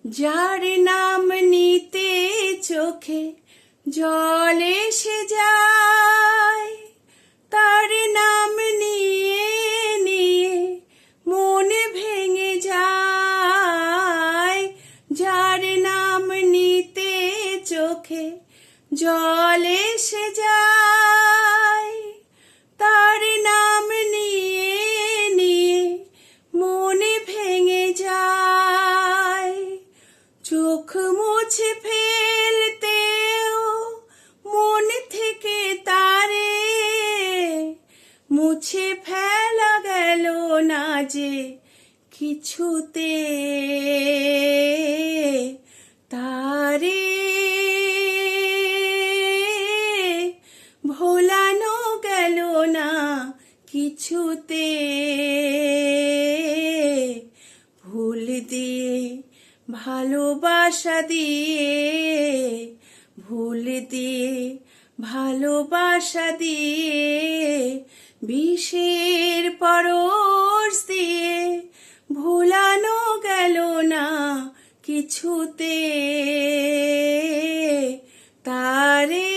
যার নাম নিতে চোখে জল এসে যায়, তার নাম নিয়ে নিয়ে মন ভেঙে যায়। যার নাম নিতে চোখে জল এসে যায়, তার নাম নিয়ে নিয়ে মন ভেঙে যায়। চোখ মুছে ফেলতেও মন থেকে তারে মুছে ফেলা গেল না যে কিছুতে। তারে ভোলানো গেল না কিছুতে। ভুল দিয়ে ভালোবাসা দিয়ে, ভুল দিয়ে ভালোবাসা দিয়ে, বিষের পরশ দিয়ে ভোলানো গেল না কিছুতে। তারে